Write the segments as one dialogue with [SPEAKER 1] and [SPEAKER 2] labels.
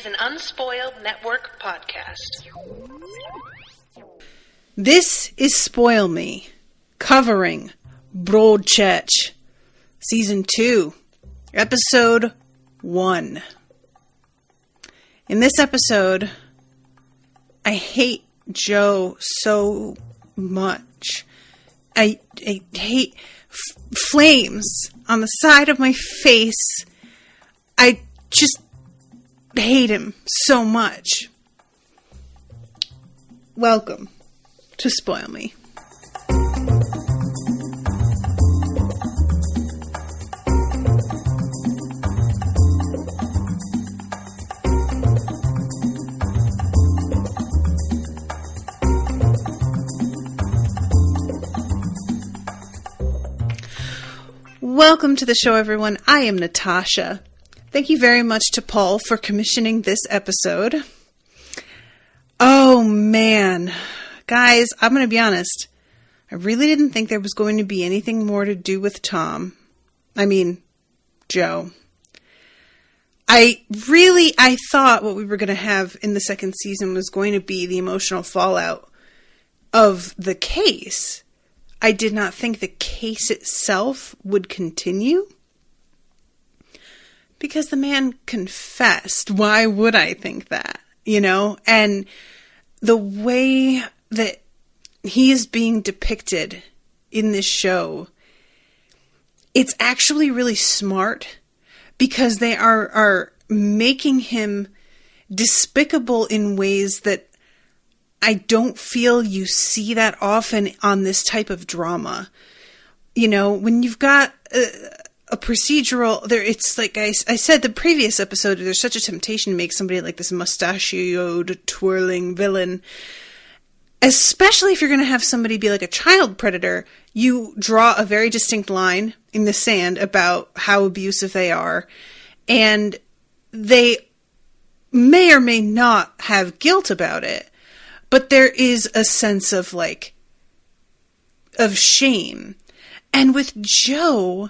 [SPEAKER 1] an Unspoiled Network podcast.
[SPEAKER 2] This is Spoil Me, covering Broadchurch, Season 2, Episode 1. In this episode, I hate Joe so much. I hate flames on the side of my face. I just hate him so much. Welcome to Spoil Me. Welcome to the show, everyone. I am Natasha. Thank you very much to Paul for commissioning this episode. Oh, man. Guys, I'm going to be honest. I really didn't think there was going to be anything more to do with Joe. I thought what we were going to have in the second season was going to be the emotional fallout of the case. I did not think the case itself would continue. Because the man confessed. Why would I think that? And the way that he is being depicted in this show, it's actually really smart because they are making him despicable in ways that I don't feel you see that often on this type of drama. When you've got a procedural, it's like I said the previous episode, there's such a temptation to make somebody like this mustachioed, twirling villain. Especially if you're going to have somebody be like a child predator, you draw a very distinct line in the sand about how abusive they are. And they may or may not have guilt about it. But there is a sense of shame. And with Joe,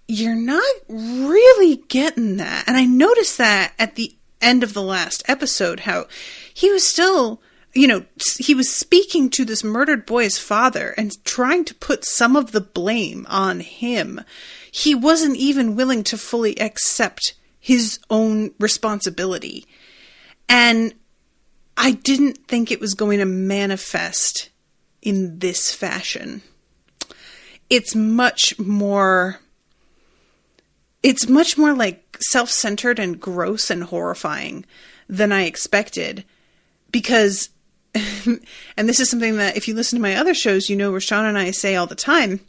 [SPEAKER 2] you're not really getting that. And I noticed that at the end of the last episode, how he was still, he was speaking to this murdered boy's father and trying to put some of the blame on him. He wasn't even willing to fully accept his own responsibility. And I didn't think it was going to manifest in this fashion. It's much more like self-centered and gross and horrifying than I expected. Because, and this is something that if you listen to my other shows, Rashawn and I say all the time,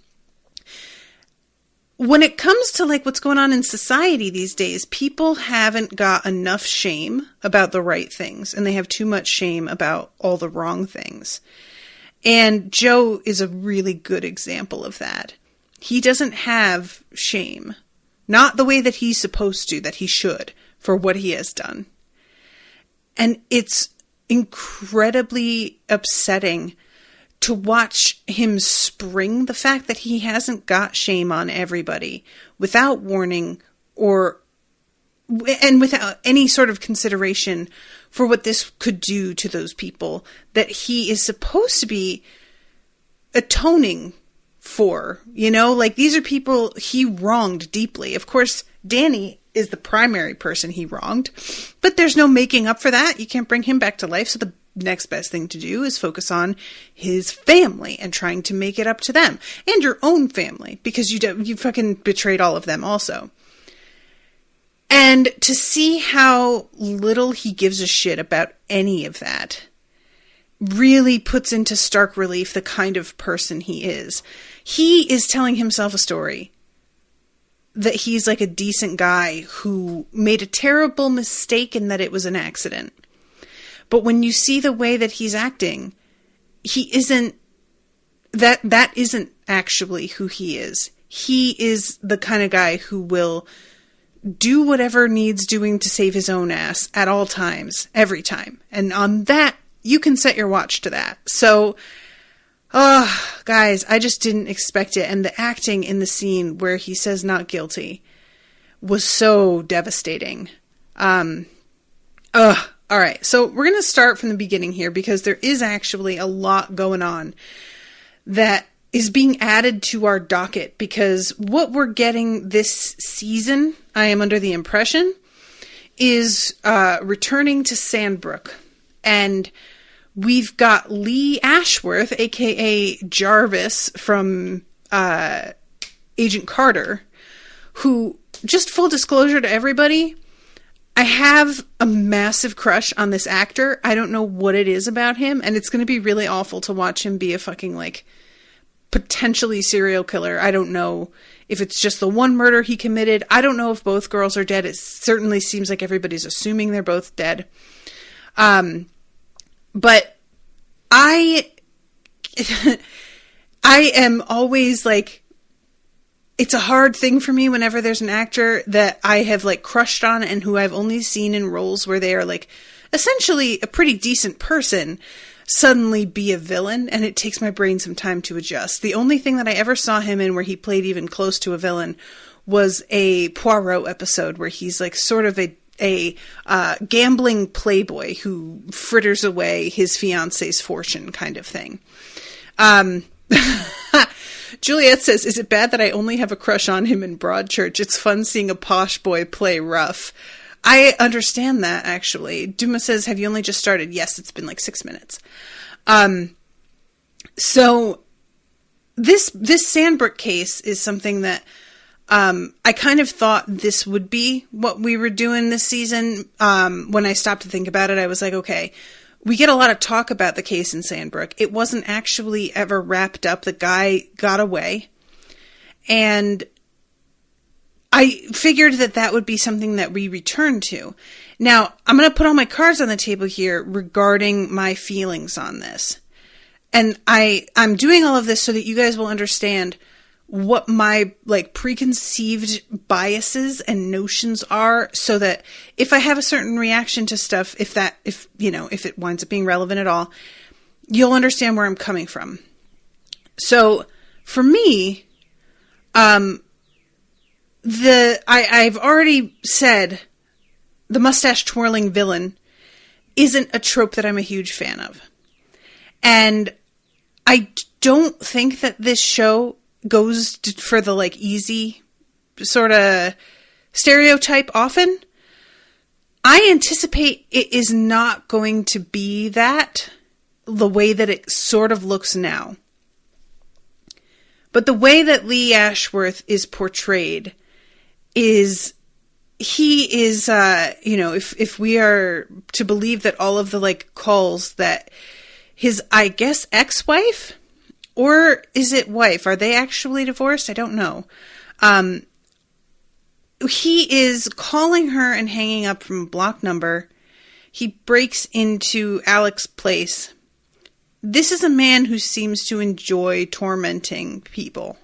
[SPEAKER 2] when it comes to what's going on in society these days, people haven't got enough shame about the right things, and they have too much shame about all the wrong things. And Joe is a really good example of that. He doesn't have shame. Not the way that he's supposed to, that he should, for what he has done. And it's incredibly upsetting to watch him spring the fact that he hasn't got shame on everybody without warning and without any sort of consideration for what this could do to those people that he is supposed to be atoning for. These are people he wronged deeply. Of course, Danny is the primary person he wronged, but there's no making up for that. You can't bring him back to life, so the next best thing to do is focus on his family and trying to make it up to them and your own family, because you fucking betrayed all of them also. And to see how little he gives a shit about any of that really puts into stark relief the kind of person he is. He is telling himself a story that he's a decent guy who made a terrible mistake and that it was an accident. But when you see the way that he's acting, he isn't, that isn't actually who he is. He is the kind of guy who will do whatever needs doing to save his own ass at all times, every time. And on that, you can set your watch to that. So, guys, I just didn't expect it. And the acting in the scene where he says not guilty was so devastating. All right. So we're going to start from the beginning here because there is actually a lot going on that is being added to our docket, because what we're getting this season, I am under the impression, is returning to Sandbrook. And we've got Lee Ashworth, aka Jarvis from Agent Carter, who, just full disclosure to everybody, I have a massive crush on this actor. I don't know what it is about him, and it's going to be really awful to watch him be a fucking, like, potentially serial killer. I don't know if it's just the one murder he committed. I don't know if both girls are dead. It certainly seems like everybody's assuming they're both dead. But I am always, like, it's a hard thing for me whenever there's an actor that I have, like, crushed on and who I've only seen in roles where they are, like, essentially a pretty decent person suddenly be a villain, and it takes my brain some time to adjust. The only thing that I ever saw him in where he played even close to a villain was a Poirot episode where he's, like, sort of a gambling playboy who fritters away his fiance's fortune kind of thing. Juliet says, is it bad that I only have a crush on him in Broadchurch? It's fun seeing a posh boy play rough. I understand that, actually. Duma says, have you only just started? Yes, it's been like 6 minutes. So this Sandbrook case is something that I kind of thought this would be what we were doing this season. When I stopped to think about it, I was like, okay, we get a lot of talk about the case in Sandbrook. It wasn't actually ever wrapped up. The guy got away. And I figured that would be something that we return to. Now, I'm going to put all my cards on the table here regarding my feelings on this. And I'm doing all of this so that you guys will understand what my, like, preconceived biases and notions are, so that if I have a certain reaction to stuff, if it winds up being relevant at all, you'll understand where I'm coming from. So for me, I've already said the mustache twirling villain isn't a trope that I'm a huge fan of. And I don't think that this show goes for the, like, easy sort of stereotype often. I anticipate it is not going to be that, the way that it sort of looks now. But the way that Lee Ashworth is portrayed is, he is, if we are to believe that all of the, like, calls that his, I guess, ex-wife, or is it wife? Are they actually divorced? I don't know. He is calling her and hanging up from a block number. He breaks into Alex's place. This is a man who seems to enjoy tormenting people.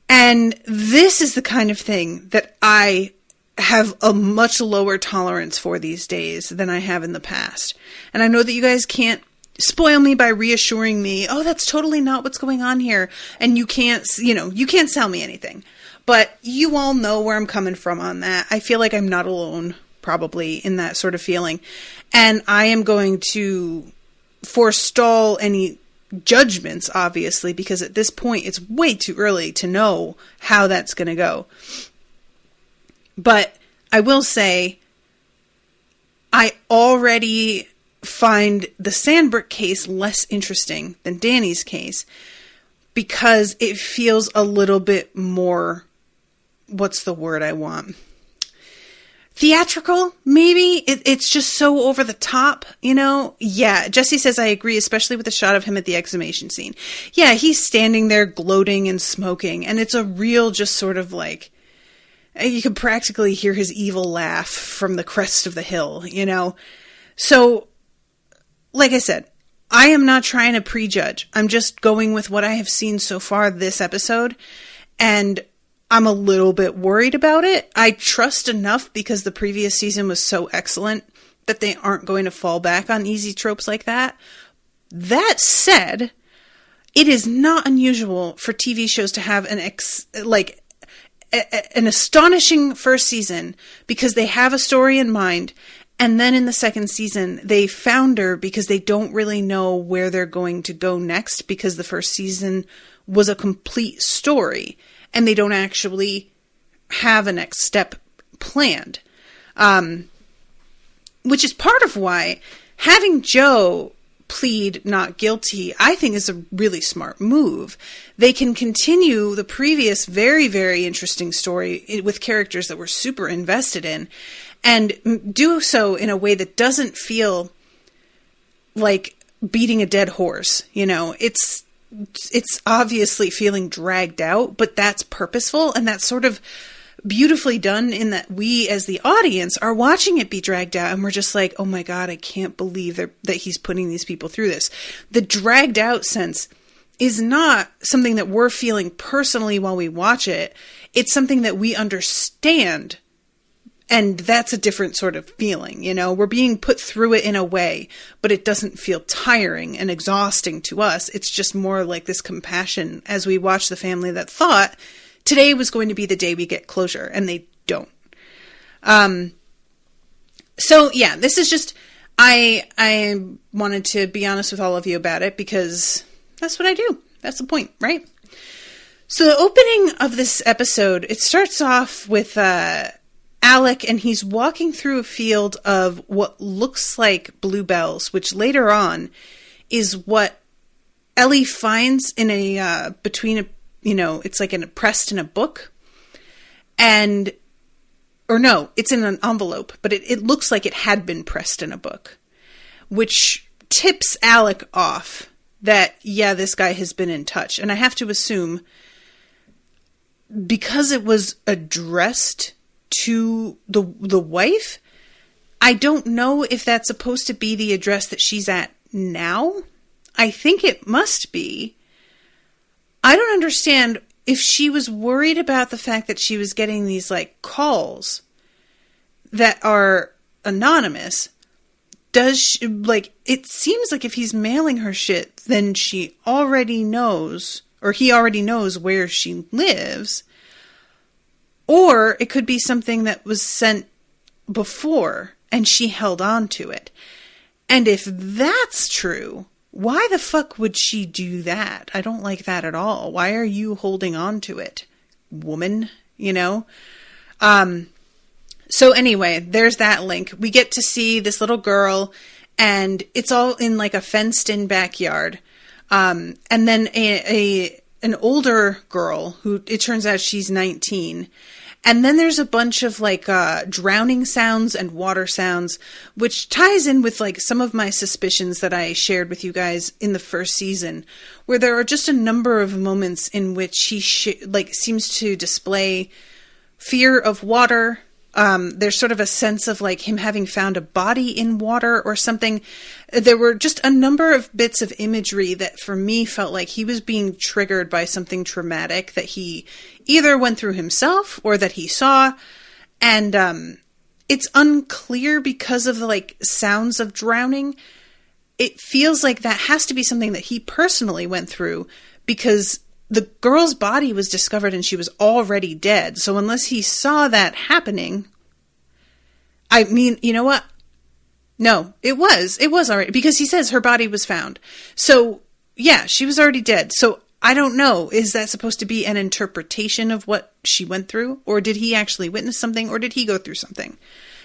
[SPEAKER 2] And this is the kind of thing that I have a much lower tolerance for these days than I have in the past. And I know that you guys can't spoil me by reassuring me, oh, that's totally not what's going on here. And you can't sell me anything. But you all know where I'm coming from on that. I feel like I'm not alone, probably, in that sort of feeling. And I am going to forestall any judgments, obviously, because at this point it's way too early to know how that's going to go. But I will say, I already find the Sandbrook case less interesting than Danny's case, because it feels a little bit more, what's the word I want? Theatrical, maybe? It's just so over the top, you know? Yeah, Jesse says, I agree, especially with the shot of him at the exhumation scene. Yeah, he's standing there gloating and smoking, and it's a real just sort of like, you could practically hear his evil laugh from the crest of the hill, you know? So, like I said, I am not trying to prejudge. I'm just going with what I have seen so far this episode, and I'm a little bit worried about it. I trust enough, because the previous season was so excellent, that they aren't going to fall back on easy tropes like that. That said, it is not unusual for TV shows to have an astonishing first season because they have a story in mind, And then in the second season, they found her because they don't really know where they're going to go next, because the first season was a complete story and they don't actually have a next step planned. Which is part of why having Joe plead not guilty, I think, is a really smart move. They can continue the previous very, very interesting story with characters that we're super invested in, and do so in a way that doesn't feel like beating a dead horse. You know, it's obviously feeling dragged out, but that's purposeful, and that's sort of beautifully done in that we as the audience are watching it be dragged out, and we're just like, oh my God, I can't believe that he's putting these people through this. The dragged out sense is not something that we're feeling personally while we watch it. It's something that we understand. And that's a different sort of feeling, you know, we're being put through it in a way, but it doesn't feel tiring and exhausting to us. It's just more like this compassion as we watch the family that thought today was going to be the day we get closure, and they don't. So yeah, this is just, I wanted to be honest with all of you about it because that's what I do. That's the point, right? So the opening of this episode, it starts off with, Alec, and he's walking through a field of what looks like bluebells, which later on is what Ellie finds in a, between a, you know, it's like pressed in a book, and, or no, it's in an envelope, but it looks like it had been pressed in a book, which tips Alec off that, yeah, this guy has been in touch. And I have to assume, because it was addressed to the wife, I don't know if that's supposed to be the address that she's at now. I think it must be. I don't understand if she was worried about the fact that she was getting these like calls that are anonymous. Does she, like, it seems like if he's mailing her shit, then she already knows, or he already knows where she lives. Or it could be something that was sent before and she held on to it. And if that's true, why the fuck would she do that? I don't like that at all. Why are you holding on to it, woman? You know? So anyway, there's that link. We get to see this little girl, and it's all in like a fenced in backyard. And then an older girl who, it turns out she's 19. And then there's a bunch of like drowning sounds and water sounds, which ties in with like some of my suspicions that I shared with you guys in the first season, where there are just a number of moments in which he seems to display fear of water. There's sort of a sense of like him having found a body in water or something. There were just a number of bits of imagery that for me felt like he was being triggered by something traumatic that he either went through himself or that he saw. And it's unclear because of the like sounds of drowning. It feels like that has to be something that he personally went through, because the girl's body was discovered and she was already dead. So unless he saw that happening, I mean, you know what? No, it was already, because he says her body was found. So yeah, she was already dead. So I don't know. Is that supposed to be an interpretation of what she went through? Or did he actually witness something? Or did he go through something?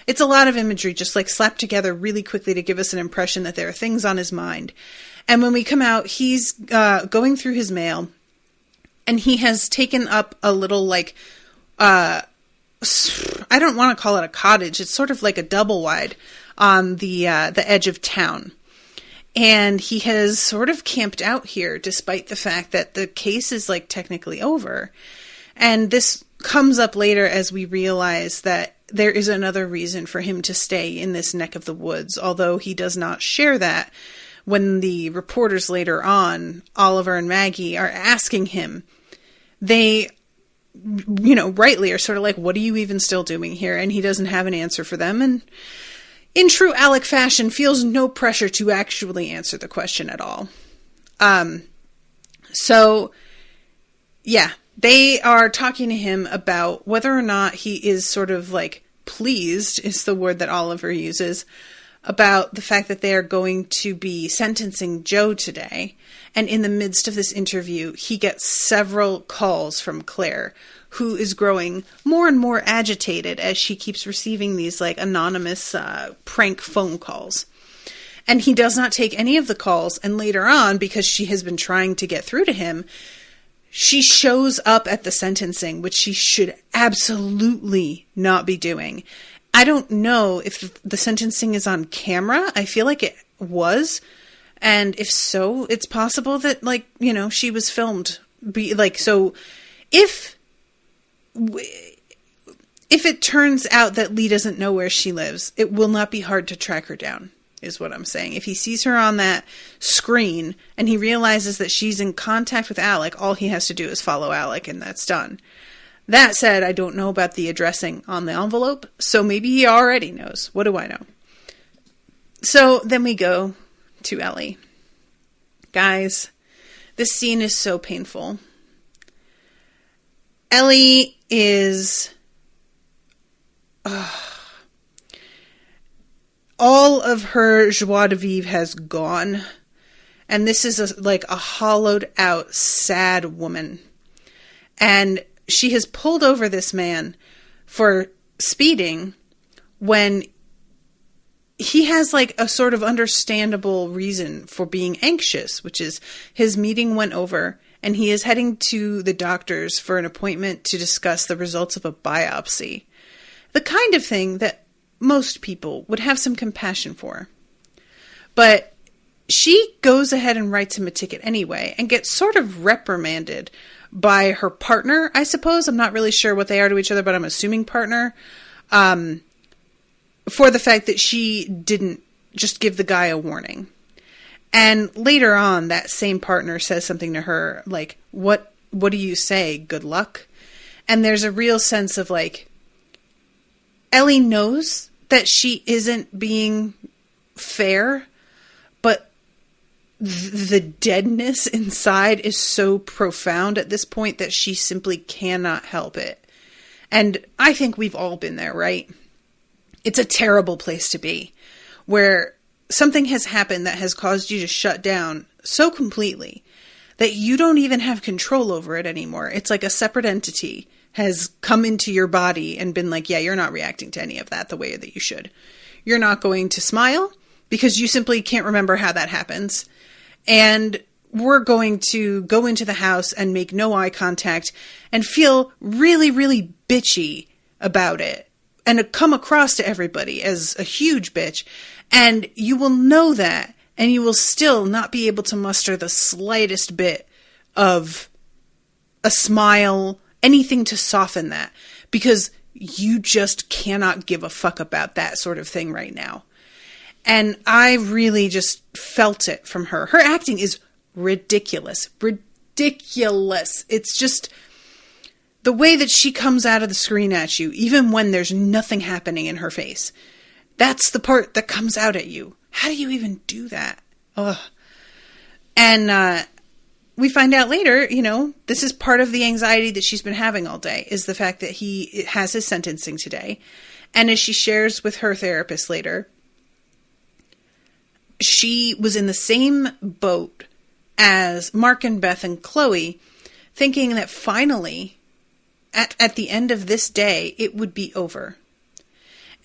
[SPEAKER 2] It's a lot of imagery just like slapped together really quickly to give us an impression that there are things on his mind. And when we come out, he's going through his mail. And he has taken up a little, like, I don't want to call it a cottage. It's sort of like a double wide on the edge of town. And he has sort of camped out here, despite the fact that the case is, like, technically over. And this comes up later as we realize that there is another reason for him to stay in this neck of the woods, although he does not share that. When the reporters later on, Oliver and Maggie, are asking him, they, you know, rightly are sort of like, what are you even still doing here? And he doesn't have an answer for them. And in true Alec fashion, feels no pressure to actually answer the question at all. So, yeah, they are talking to him about whether or not he is sort of like pleased is the word that Oliver uses about the fact that they are going to be sentencing Joe today. And in the midst of this interview, he gets several calls from Claire, who is growing more and more agitated as she keeps receiving these like anonymous prank phone calls. And he does not take any of the calls. And later on, because she has been trying to get through to him, she shows up at the sentencing, which she should absolutely not be doing. I don't know if the sentencing is on camera. I feel like it was. And if so, it's possible that, like, you know, she was filmed. So if it turns out that Lee doesn't know where she lives, it will not be hard to track her down, is what I'm saying. If he sees her on that screen and he realizes that she's in contact with Alec, all he has to do is follow Alec and that's done. That said, I don't know about the addressing on the envelope, so maybe he already knows. What do I know? So then we go to Ellie. Guys, this scene is so painful. Ellie is... all of her joie de vivre has gone. And this is like a hollowed out, sad woman. And she has pulled over this man for speeding when he has like a sort of understandable reason for being anxious, which is his meeting went over and he is heading to the doctor's for an appointment to discuss the results of a biopsy. The kind of thing that most people would have some compassion for. But she goes ahead and writes him a ticket anyway and gets sort of reprimanded by her partner, I suppose. I'm not really sure what they are to each other, but I'm assuming partner, for the fact that she didn't just give the guy a warning. And later on, that same partner says something to her like, what do you say? Good luck? And there's a real sense of like, Ellie knows that she isn't being fair, but the deadness inside is so profound at this point that she simply cannot help it. And I think we've all been there, right? It's a terrible place to be, where something has happened that has caused you to shut down so completely that you don't even have control over it anymore. It's like a separate entity has come into your body and been like, yeah, you're not reacting to any of that the way that you should. You're not going to smile because you simply can't remember how that happens. And we're going to go into the house and make no eye contact and feel really, really bitchy about it and come across to everybody as a huge bitch. And you will know that, and you will still not be able to muster the slightest bit of a smile, anything to soften that, because you just cannot give a fuck about that sort of thing right now. And I really just felt it from her. Her acting is ridiculous. Ridiculous. It's just the way that she comes out of the screen at you, even when there's nothing happening in her face. That's the part that comes out at you. How do you even do that? Ugh. And we find out later, you know, this is part of the anxiety that she's been having all day, is the fact that he has his sentencing today. And as she shares with her therapist later, she was in the same boat as Mark and Beth and Chloe, thinking that finally, at the end of this day, it would be over.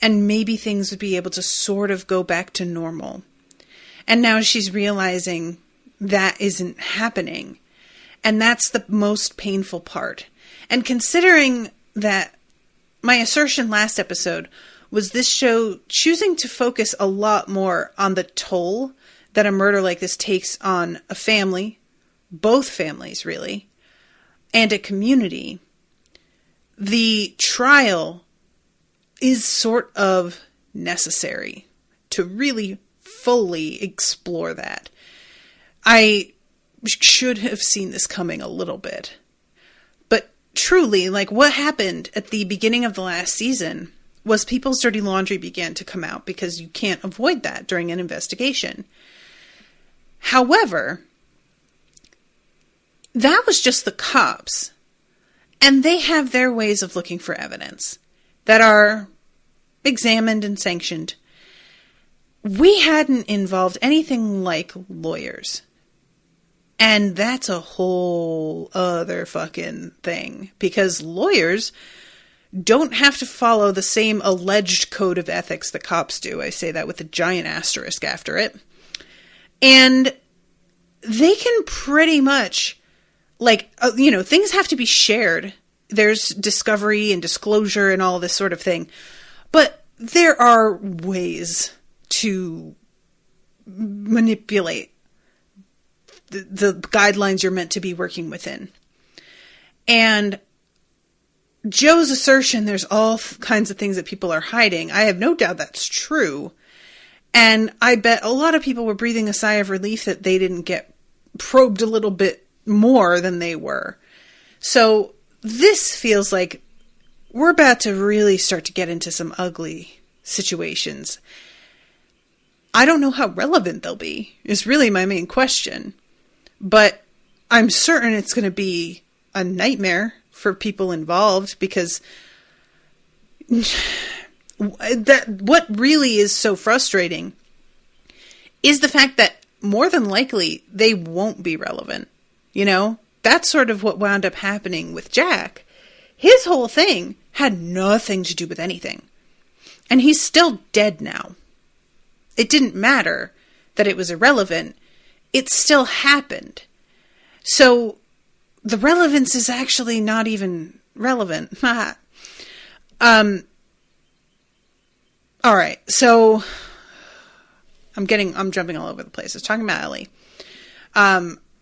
[SPEAKER 2] And maybe things would be able to sort of go back to normal. And now she's realizing that isn't happening. And that's the most painful part. And considering that my assertion last episode was this show choosing to focus a lot more on the toll that a murder like this takes on a family, both families really, and a community, the trial is sort of necessary to really fully explore that. I should have seen this coming a little bit. But truly, like, what happened at the beginning of the last season was people's dirty laundry began to come out, because you can't avoid that during an investigation. However, that was just the cops. And they have their ways of looking for evidence that are examined and sanctioned. We hadn't involved anything like lawyers. And that's a whole other fucking thing. Because lawyers don't have to follow the same alleged code of ethics that cops do. I say that with a giant asterisk after it. And they can pretty much, things have to be shared. There's discovery and disclosure and all this sort of thing. But there are ways to manipulate the guidelines you're meant to be working within. And Joe's assertion there's all kinds of things that people are hiding, I have no doubt that's true. And I bet a lot of people were breathing a sigh of relief that they didn't get probed a little bit more than they were. So this feels like we're about to really start to get into some ugly situations. I don't know how relevant they'll be, is really my main question. But I'm certain it's going to be a nightmare for people involved, because what really is so frustrating is the fact that more than likely they won't be relevant. That's sort of what wound up happening with Jack. His whole thing had nothing to do with anything. And he's still dead now. It didn't matter that it was irrelevant. It still happened. So the relevance is actually not even relevant. All right. So I'm jumping all over the place. I was talking about Ellie.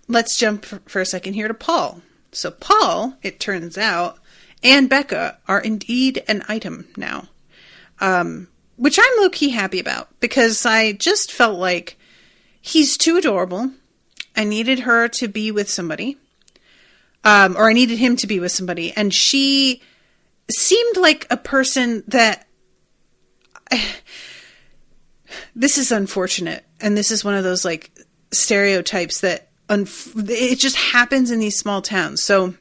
[SPEAKER 2] Let's jump for a second here to Paul. So Paul, it turns out, and Becca are indeed an item now. Which I'm low-key happy about, because I just felt like he's too adorable. I needed her to be with somebody. Or I needed him to be with somebody. And she seemed like a person that... This is unfortunate. And this is one of those, stereotypes that... it just happens in these small towns. So,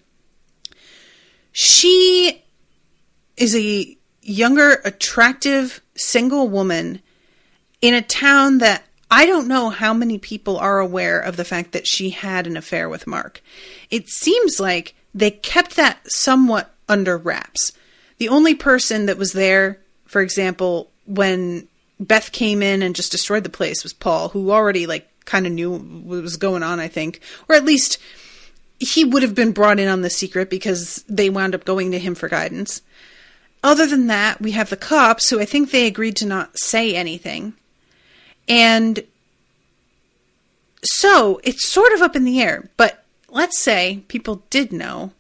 [SPEAKER 2] she is a younger, attractive, single woman in a town that I don't know how many people are aware of the fact that she had an affair with Mark. It seems like they kept that somewhat under wraps. The only person that was there, for example, when Beth came in and just destroyed the place was Paul, who already kind of knew what was going on, I think. Or at least he would have been brought in on the secret because they wound up going to him for guidance. Other than that, we have the cops, who I think they agreed to not say anything. And so it's sort of up in the air. But let's say people did know.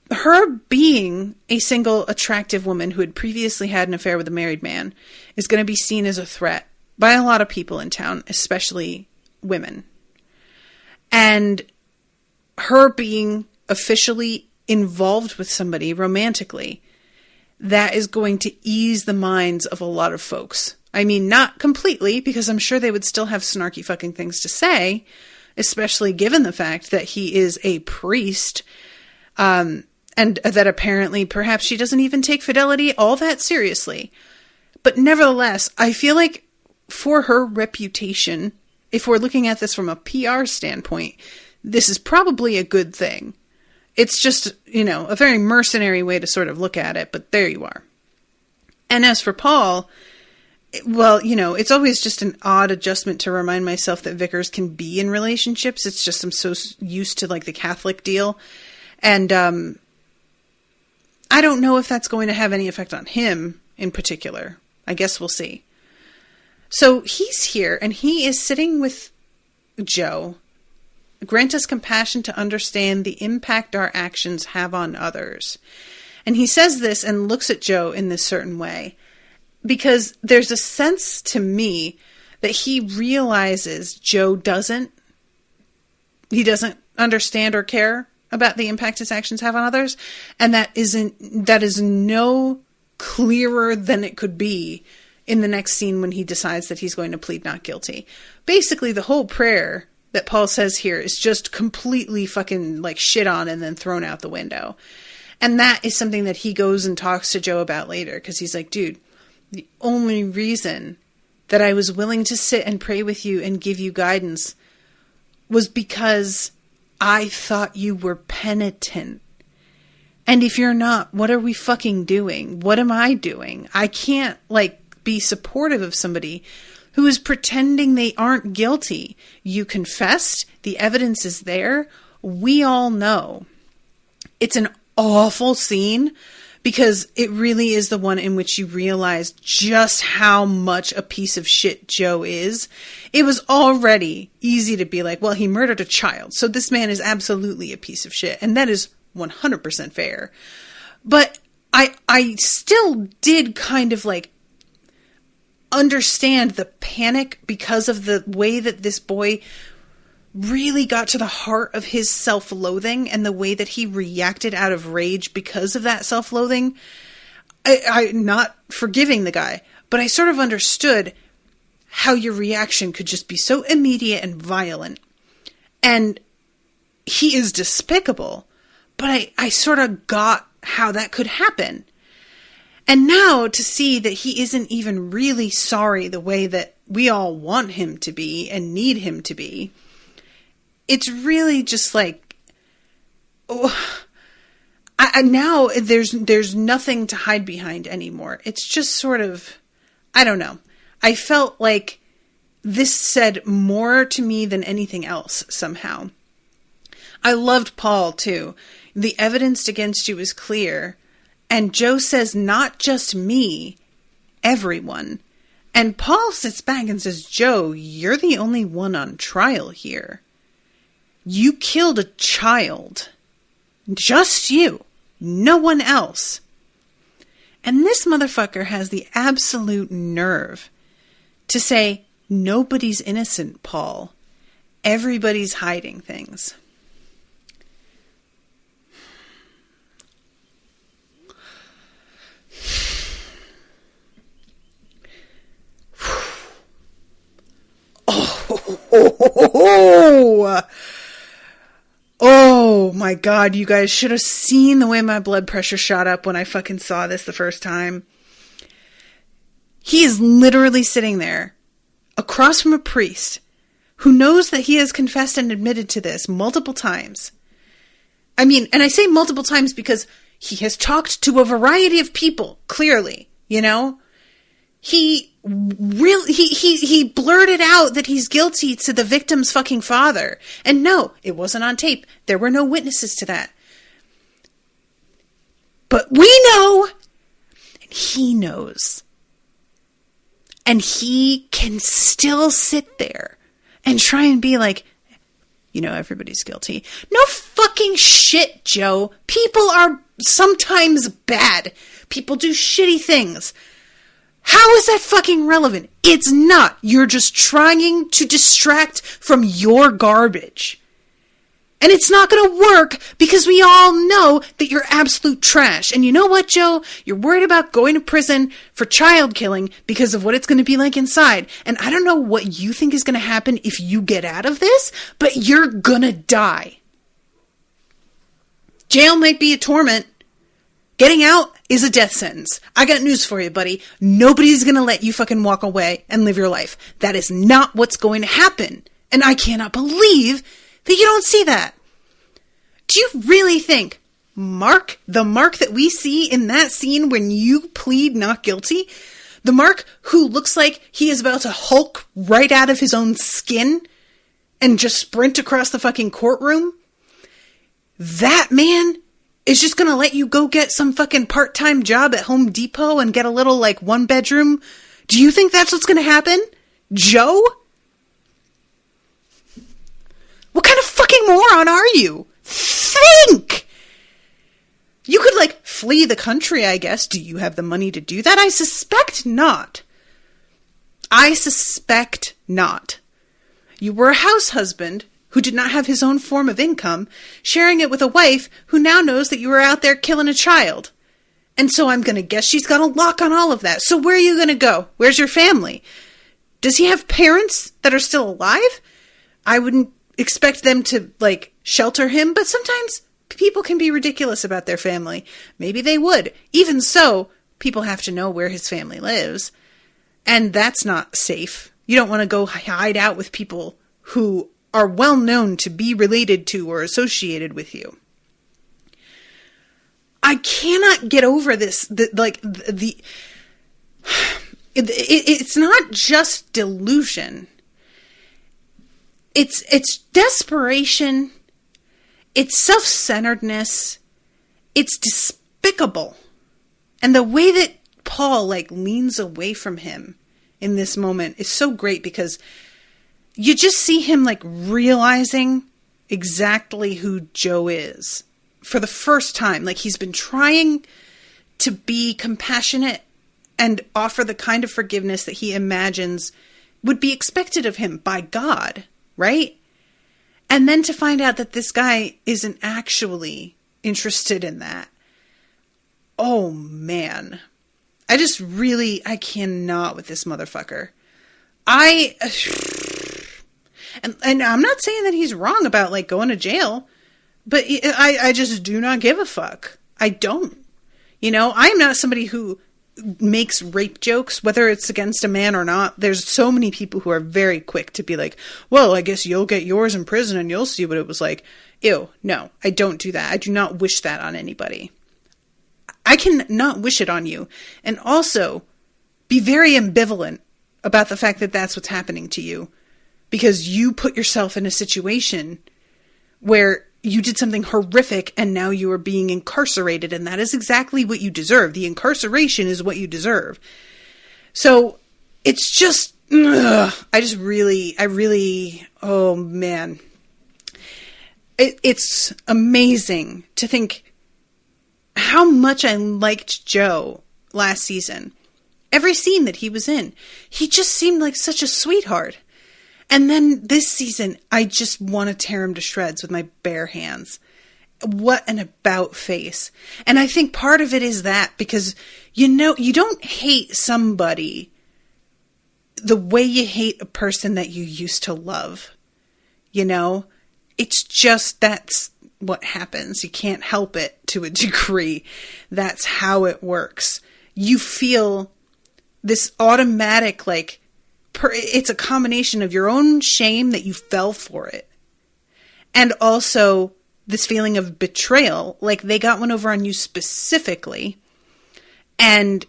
[SPEAKER 2] Her being a single, attractive woman who had previously had an affair with a married man is going to be seen as a threat by a lot of people in town, especially women. And her being officially involved with somebody romantically, that is going to ease the minds of a lot of folks. I mean, not completely, because I'm sure they would still have snarky fucking things to say, especially given the fact that he is a priest, and that apparently perhaps she doesn't even take fidelity all that seriously. But nevertheless, I feel like for her reputation, if we're looking at this from a PR standpoint, this is probably a good thing. It's just, a very mercenary way to sort of look at it, but there you are. And as for Paul, well, it's always just an odd adjustment to remind myself that vicars can be in relationships. It's just I'm so used to the Catholic deal. And I don't know if that's going to have any effect on him in particular. I guess we'll see. So he's here and he is sitting with Joe. Grant us compassion to understand the impact our actions have on others. And he says this and looks at Joe in this certain way, because there's a sense to me that he realizes Joe doesn't understand or care about the impact his actions have on others. And that is no clearer than it could be in the next scene when he decides that he's going to plead not guilty. Basically, the whole prayer that Paul says here is just completely fucking shit on and then thrown out the window. And that is something that he goes and talks to Joe about later, because he's like, dude, the only reason that I was willing to sit and pray with you and give you guidance was because I thought you were penitent. And if you're not, what are we fucking doing? What am I doing? I can't, be supportive of somebody who is pretending they aren't guilty. You confessed. The evidence is there. We all know. It's an awful scene because it really is the one in which you realize just how much a piece of shit Joe is. It was already easy to be like, well, he murdered a child, so this man is absolutely a piece of shit. And that is 100% fair. But I still did kind of understand the panic because of the way that this boy really got to the heart of his self-loathing and the way that he reacted out of rage because of that self-loathing. I'm not forgiving the guy, but I sort of understood how your reaction could just be so immediate and violent. And he is despicable, but I sort of got how that could happen. And now to see that he isn't even really sorry the way that we all want him to be and need him to be, it's really just now there's nothing to hide behind anymore. It's just sort of, I don't know. I felt like this said more to me than anything else somehow. I loved Paul too. The evidence against you is clear. And Joe says, not just me, everyone. And Paul sits back and says, Joe, you're the only one on trial here. You killed a child. Just you. No one else. And this motherfucker has the absolute nerve to say, nobody's innocent, Paul. Everybody's hiding things. Oh my God, you guys should have seen the way my blood pressure shot up when I fucking saw this the first time. He is literally sitting there across from a priest who knows that he has confessed and admitted to this multiple times. I mean, and I say multiple times because he has talked to a variety of people, clearly, you know? He blurted out that he's guilty to the victim's fucking father. And no, it wasn't on tape. There were no witnesses to that. But we know, and he knows. And he can still sit there and try and be like, you know, everybody's guilty. No fucking shit, Joe. People are sometimes bad. People do shitty things. How is that fucking relevant? It's not. You're just trying to distract from your garbage. And it's not going to work because we all know that you're absolute trash. And you know what, Joe? You're worried about going to prison for child killing because of what it's going to be like inside. And I don't know what you think is going to happen if you get out of this, but you're going to die. Jail might be a torment. Getting out is a death sentence. I got news for you, buddy. Nobody's going to let you fucking walk away and live your life. That is not what's going to happen. And I cannot believe that you don't see that. Do you really think the Mark that we see in that scene when you plead not guilty, the Mark who looks like he is about to Hulk right out of his own skin and just sprint across the fucking courtroom, that man is just going to let you go get some fucking part-time job at Home Depot and get a little, one bedroom? Do you think that's what's going to happen? Joe? What kind of fucking moron are you? Think! You could, flee the country, I guess. Do you have the money to do that? I suspect not. I suspect not. You were a house husband who did not have his own form of income, sharing it with a wife who now knows that you were out there killing a child. And so I'm going to guess she's got a lock on all of that. So where are you going to go? Where's your family? Does he have parents that are still alive? I wouldn't expect them to, shelter him, but sometimes people can be ridiculous about their family. Maybe they would. Even so, people have to know where his family lives. And that's not safe. You don't want to go hide out with people who are well known to be related to or associated with you. I cannot get over this. It's not just delusion. It's desperation. It's self-centeredness. It's despicable. And the way that Paul leans away from him in this moment is so great, because you just see him realizing exactly who Joe is for the first time. He's been trying to be compassionate and offer the kind of forgiveness that he imagines would be expected of him by God, right? And then to find out that this guy isn't actually interested in that. Oh, man. I cannot with this motherfucker. And I'm not saying that he's wrong about going to jail, but I just do not give a fuck. I don't. I'm not somebody who makes rape jokes, whether it's against a man or not. There's so many people who are very quick to be like, well, I guess you'll get yours in prison and you'll see what it was like. Ew, no, I don't do that. I do not wish that on anybody. I can not wish it on you, and also be very ambivalent about the fact that that's what's happening to you, because you put yourself in a situation where you did something horrific and now you are being incarcerated, and that is exactly what you deserve. The incarceration is what you deserve. So it's just, oh man. It's amazing to think how much I liked Joe last season. Every scene that he was in, he just seemed like such a sweetheart. And then this season, I just want to tear him to shreds with my bare hands. What an about face. And I think part of it is that because, you don't hate somebody the way you hate a person that you used to love. It's just, that's what happens. You can't help it to a degree. That's how it works. You feel this automatic, it's a combination of your own shame that you fell for it, and also this feeling of betrayal, they got one over on you specifically. And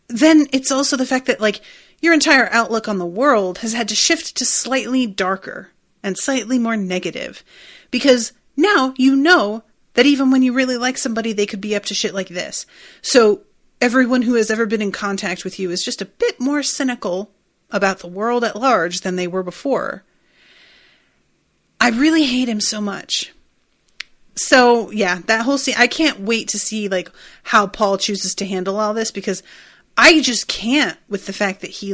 [SPEAKER 2] then it's also the fact that your entire outlook on the world has had to shift to slightly darker and slightly more negative, because now you know that even when you really like somebody, they could be up to shit like this. So everyone who has ever been in contact with you is just a bit more cynical about the world at large than they were before. I really hate him so much. So yeah, that whole scene, I can't wait to see how Paul chooses to handle all this, because I just can't with the fact that he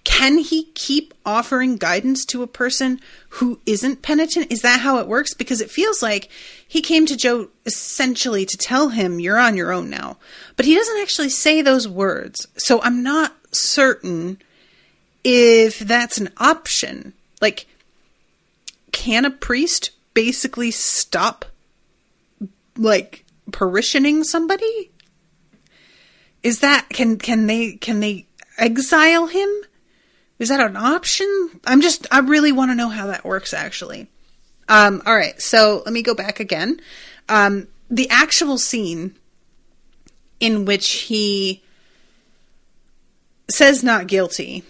[SPEAKER 2] can he keep offering guidance to a person who isn't penitent? Is that how it works? Because it feels like he came to Joe essentially to tell him, you're on your own now. But he doesn't actually say those words. So I'm not certain if that's an option. Can a priest basically stop, parishioning somebody? Is that, can they exile him? Is that an option? I really want to know how that works, actually. All right, so let me go back again. The actual scene in which he says not guilty,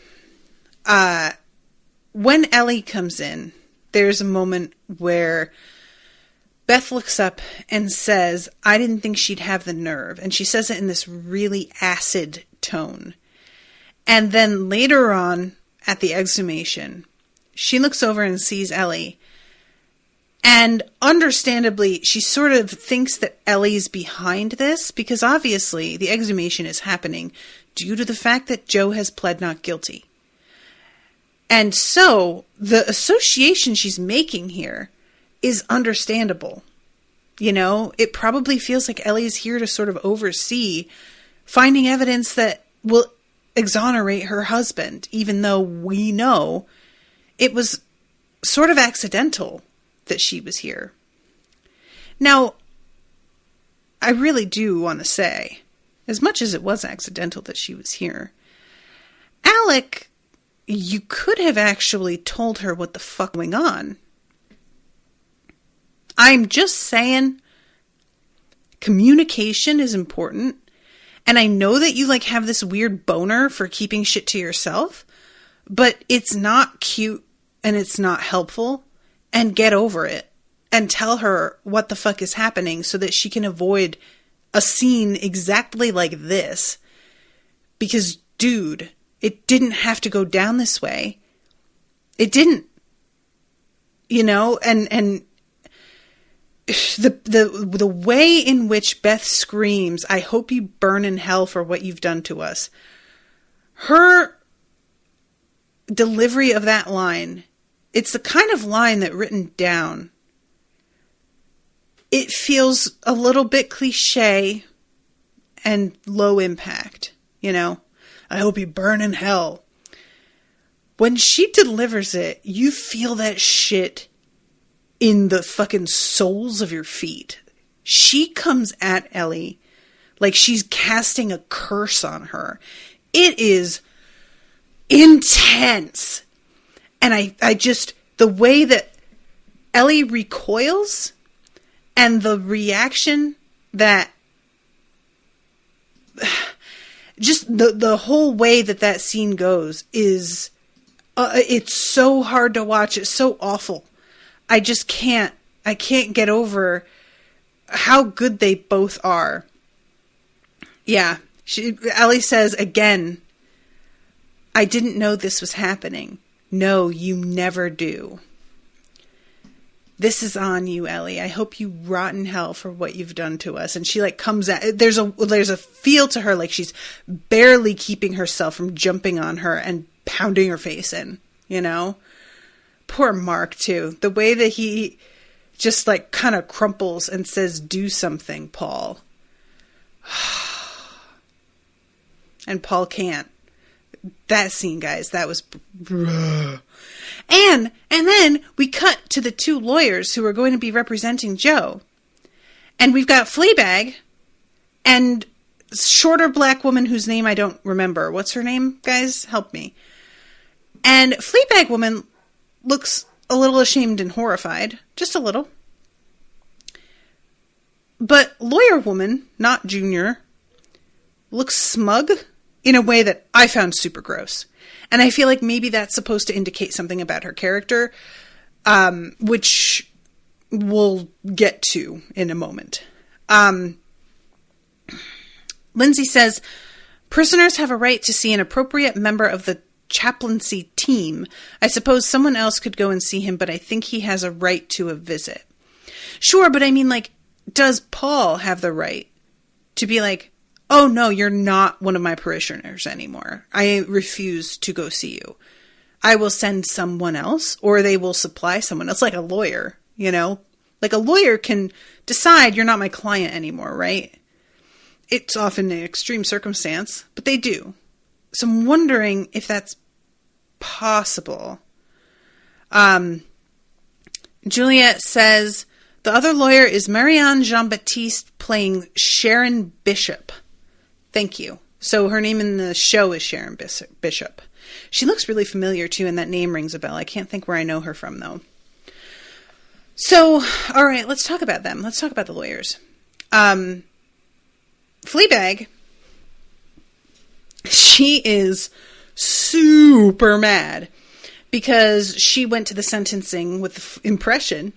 [SPEAKER 2] when Ellie comes in, there's a moment where Beth looks up and says, I didn't think she'd have the nerve. And she says it in this really acid tone. And then later on at the exhumation, she looks over and sees Ellie. And understandably, she sort of thinks that Ellie's behind this, because obviously the exhumation is happening due to the fact that Joe has pled not guilty. And so the association she's making here is understandable. It probably feels like Ellie's here to sort of oversee finding evidence that will exonerate her husband, even though we know it was sort of accidental that she was here. Now, I really do want to say, as much as it was accidental that she was here, Alec, you could have actually told her what the fuck was going on. I'm just saying, communication is important. And I know that you have this weird boner for keeping shit to yourself, but it's not cute and it's not helpful. And get over it and tell her what the fuck is happening so that she can avoid a scene exactly like this. Because, dude, it didn't have to go down this way. It didn't. And the way in which Beth screams, "I hope you burn in hell for what you've done to us." Her delivery of that line, it's the kind of line that written down, it feels a little bit cliche and low impact, I hope you burn in hell. When she delivers it, you feel that shit in the fucking soles of your feet. She comes at Ellie like she's casting a curse on her. It is intense. And I just, the way that Ellie recoils and the reaction that, just the whole way that scene goes is, it's so hard to watch. It's so awful. I can't get over how good they both are. Yeah. Ellie says again, "I didn't know this was happening." No, you never do. This is on you, Ellie. I hope you rot in hell for what you've done to us. And she comes at, there's a feel to her like she's barely keeping herself from jumping on her and pounding her face in, Poor Mark too. The way that he just kind of crumples and says, "Do something, Paul." And Paul can't. That scene, guys, that was... And then we cut to the two lawyers who are going to be representing Joe. And we've got Fleabag and shorter black woman whose name I don't remember. What's her name, guys? Help me. And Fleabag woman looks a little ashamed and horrified. Just a little. But lawyer woman, not Junior, looks smug in a way that I found super gross. And I feel like maybe that's supposed to indicate something about her character, which we'll get to in a moment. Lindsay says, "Prisoners have a right to see an appropriate member of the chaplaincy team. I suppose someone else could go and see him, but I think he has a right to a visit." Sure, but I mean, does Paul have the right to be like, "Oh no, you're not one of my parishioners anymore. I refuse to go see you. I will send someone else," or they will supply someone else, like a lawyer, Like a lawyer can decide you're not my client anymore, right? It's often an extreme circumstance, but they do. So I'm wondering if that's possible. Juliet says, "The other lawyer is Marianne Jean-Baptiste playing Sharon Bishop." Thank you. So her name in the show is Sharon Bishop. She looks really familiar too, and that name rings a bell. I can't think where I know her from though. So, all right, let's talk about them. Let's talk about the lawyers. Fleabag, she is super mad because she went to the sentencing with the impression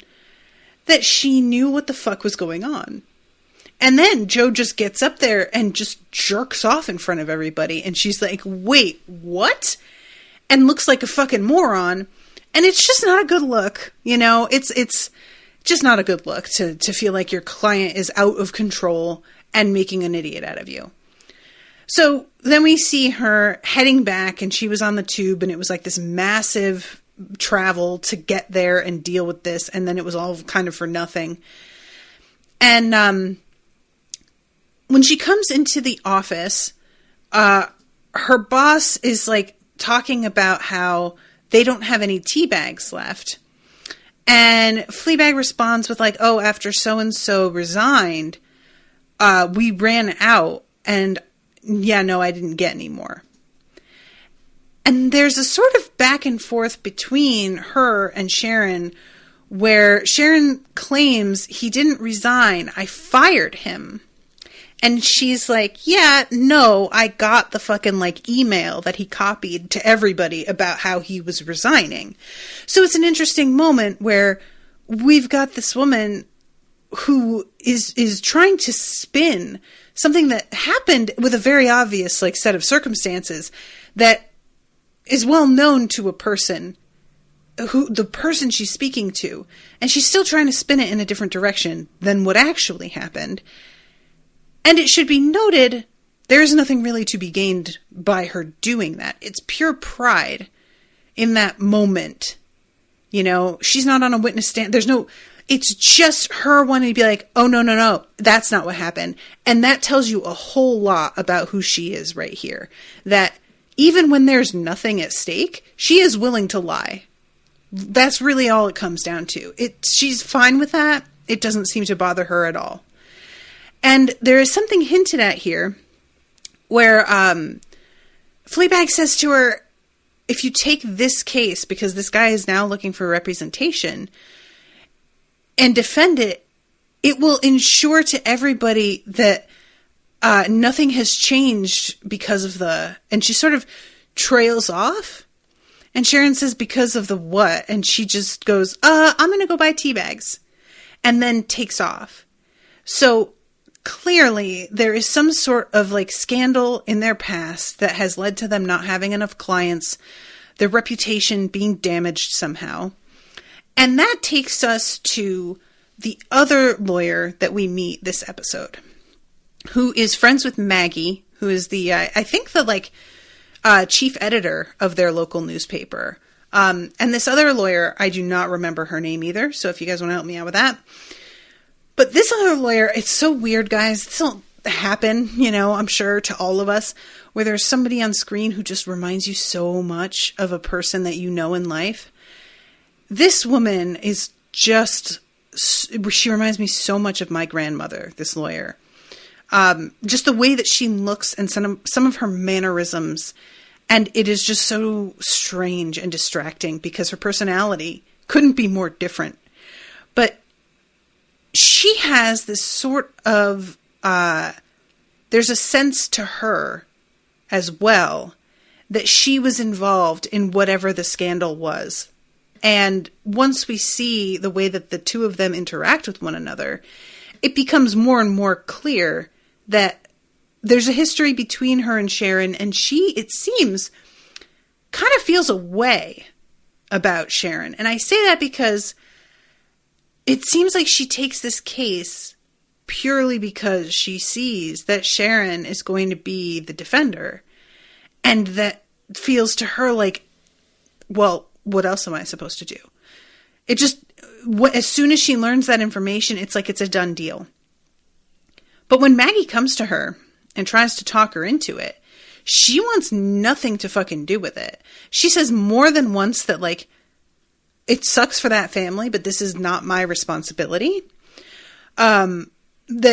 [SPEAKER 2] that she knew what the fuck was going on. And then Joe just gets up there and just jerks off in front of everybody. And she's like, "Wait, what?" And looks like a fucking moron. And it's just not a good look. It's just not a good look to feel like your client is out of control and making an idiot out of you. So then we see her heading back, and she was on the tube, and it was like this massive travel to get there and deal with this. And then it was all kind of for nothing. And, when she comes into the office, her boss is talking about how they don't have any tea bags left. And Fleabag responds with like, oh, after so-and-so resigned, we ran out, and yeah, no, I didn't get any more. And there's a sort of back and forth between her and Sharon, where Sharon claims he didn't resign, I fired him. And she's like, yeah, no, I got the fucking like email that he copied to everybody about how he was resigning. So it's an interesting moment where we've got this woman who is trying to spin something that happened with a very obvious like set of circumstances that is well known to a person, who the person she's speaking to, and she's still trying to spin it in a different direction than what actually happened. And it should be noted, there is nothing really to be gained by her doing that. It's pure pride in that moment. You know, she's not on a witness stand. It's just her wanting to be like, oh, no, that's not what happened. And that tells you a whole lot about who she is right here. That even when there's nothing at stake, she is willing to lie. That's really all it comes down to. She's fine with that. It doesn't seem to bother her at all. And there is something hinted at here where Fleabag says to her, if you take this case, because this guy is now looking for representation, and defend it, it will ensure to everybody that nothing has changed because of and she sort of trails off. And Sharon says, because of the what? And she just goes, I'm going to go buy tea bags. And then takes off. So clearly there is some sort of like scandal in their past that has led to them not having enough clients, their reputation being damaged somehow. And that takes us to the other lawyer that we meet this episode, who is friends with Maggie, who is the, I think the like chief editor of their local newspaper. And this other lawyer, I do not remember her name either. So if you guys want to help me out with that. But this other lawyer, it's so weird, guys. This will happen, you know, I'm sure to all of us, where there's somebody on screen who just reminds you so much of a person that you know in life. This woman is just, she reminds me so much of my grandmother, this lawyer. Just the way that she looks and some of her mannerisms. And it is just so strange and distracting because her personality couldn't be more different. But she has this sort of, there's a sense to her as well that she was involved in whatever the scandal was. And once we see the way that the two of them interact with one another, it becomes more and more clear that there's a history between her and Sharon, and she, it seems, kind of feels a way about Sharon. And I say that because it seems like she takes this case purely because she sees that Sharon is going to be the defender. And that feels to her like, well, what else am I supposed to do? It just, as soon as she learns that information, it's like it's a done deal. But when Maggie comes to her and tries to talk her into it, she wants nothing to fucking do with it. She says more than once that, like, it sucks for that family, but this is not my responsibility. That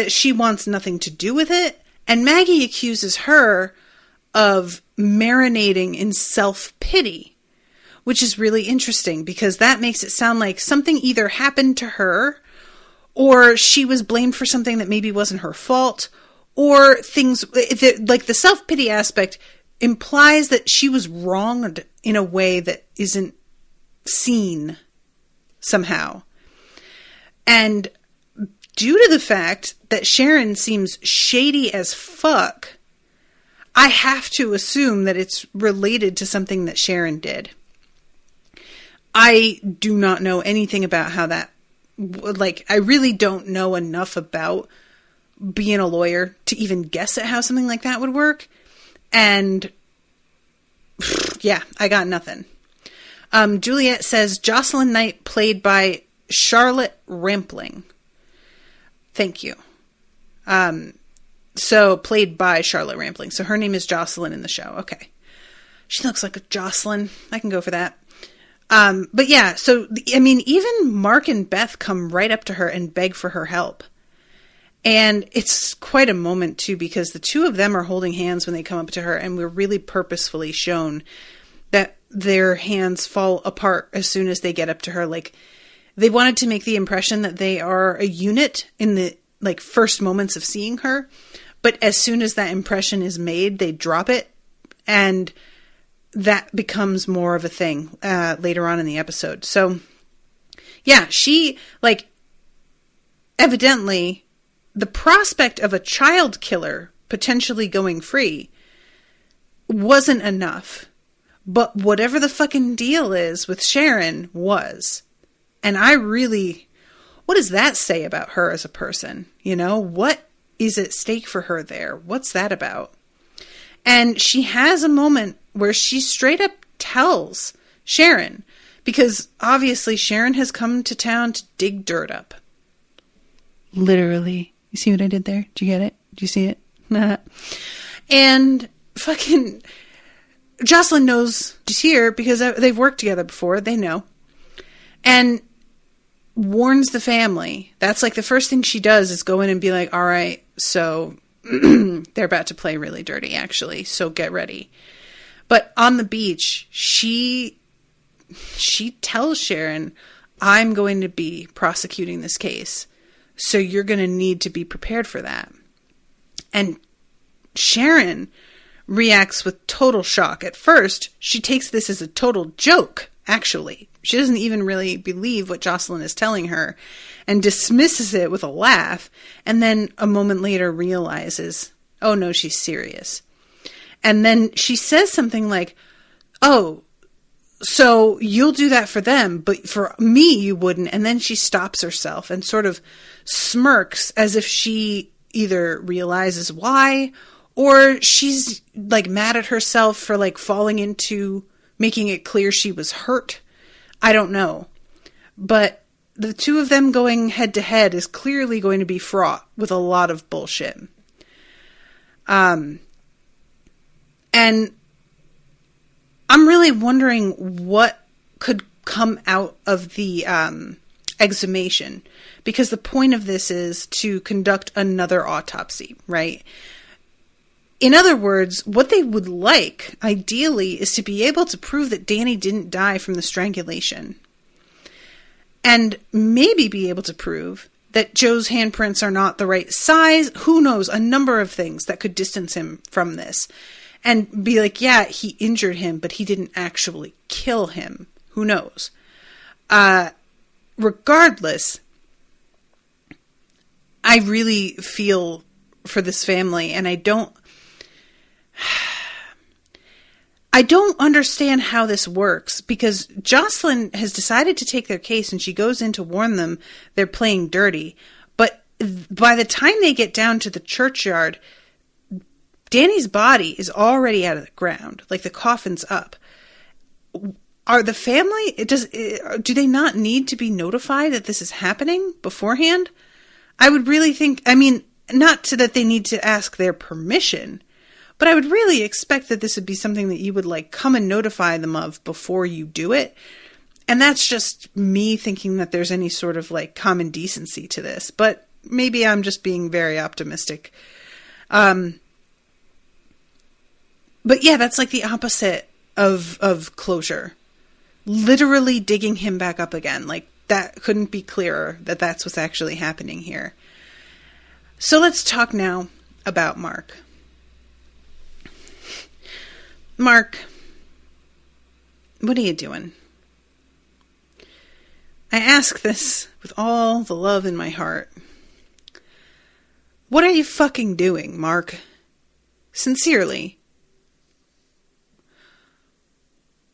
[SPEAKER 2] she wants nothing to do with it. And Maggie accuses her of marinating in self-pity, which is really interesting because that makes it sound like something either happened to her or she was blamed for something that maybe wasn't her fault, or things like the self-pity aspect implies that she was wronged in a way that isn't seen somehow. And due to the fact that Sharon seems shady as fuck, I have to assume that it's related to something that Sharon did. I do not know anything about how that, like, I really don't know enough about being a lawyer to even guess at how something like that would work. And yeah, I got nothing. Juliet says Jocelyn Knight played by Charlotte Rampling. Thank you. So played by Charlotte Rampling. So her name is Jocelyn in the show. Okay. She looks like a Jocelyn. I can go for that. But yeah, so, I mean, even Mark and Beth come right up to her and beg for her help. And it's quite a moment, too, because the two of them are holding hands when they come up to her, and we're really purposefully shown that their hands fall apart as soon as they get up to her. Like, they wanted to make the impression that they are a unit in the, like, first moments of seeing her. But as soon as that impression is made, they drop it, and that becomes more of a thing later on in the episode. So, yeah, she, like, evidently, the prospect of a child killer potentially going free wasn't enough. But whatever the fucking deal is with Sharon was. And I really, what does that say about her as a person? You know, what is at stake for her there? What's that about? And she has a moment where she straight up tells Sharon, because obviously Sharon has come to town to dig dirt up. Literally. You see what I did there? Did you get it? Did you see it? And fucking Jocelyn knows she's here because they've worked together before. They know. And warns the family. That's like the first thing she does is go in and be like, all right, so they're about to play really dirty, actually. So get ready. But on the beach, she tells Sharon, I'm going to be prosecuting this case. So you're going to need to be prepared for that. And Sharon reacts with total shock. At first, she takes this as a total joke, actually. She doesn't even really believe what Jocelyn is telling her and dismisses it with a laugh. And then a moment later realizes, oh no, she's serious. And then she says something like, oh, so you'll do that for them, but for me, you wouldn't. And then she stops herself and sort of smirks as if she either realizes why, or she's like mad at herself for like falling into making it clear she was hurt. I don't know. But the two of them going head to head is clearly going to be fraught with a lot of bullshit. And I'm really wondering what could come out of the exhumation, because the point of this is to conduct another autopsy, right? In other words, what they would like, ideally, is to be able to prove that Danny didn't die from the strangulation. And maybe be able to prove that Joe's handprints are not the right size. Who knows? A number of things that could distance him from this. And be like, yeah, he injured him, but he didn't actually kill him. Who knows? Regardless, I really feel for this family, and I don't understand how this works, because Jocelyn has decided to take their case, and she goes in to warn them they're playing dirty. But by the time they get down to the churchyard, Danny's body is already out of the ground. Like, the coffin's up. Are the family, do they not need to be notified that this is happening beforehand? I would really think, I mean, not to that they need to ask their permission, but I would really expect that this would be something that you would like come and notify them of before you do it. And that's just me thinking that there's any sort of like common decency to this, but maybe I'm just being very optimistic. But yeah, that's like the opposite of closure. Literally digging him back up again. Like, that couldn't be clearer that that's what's actually happening here. So let's talk now about Mark. Mark, what are you doing? I ask this with all the love in my heart. What are you fucking doing, Mark? Sincerely.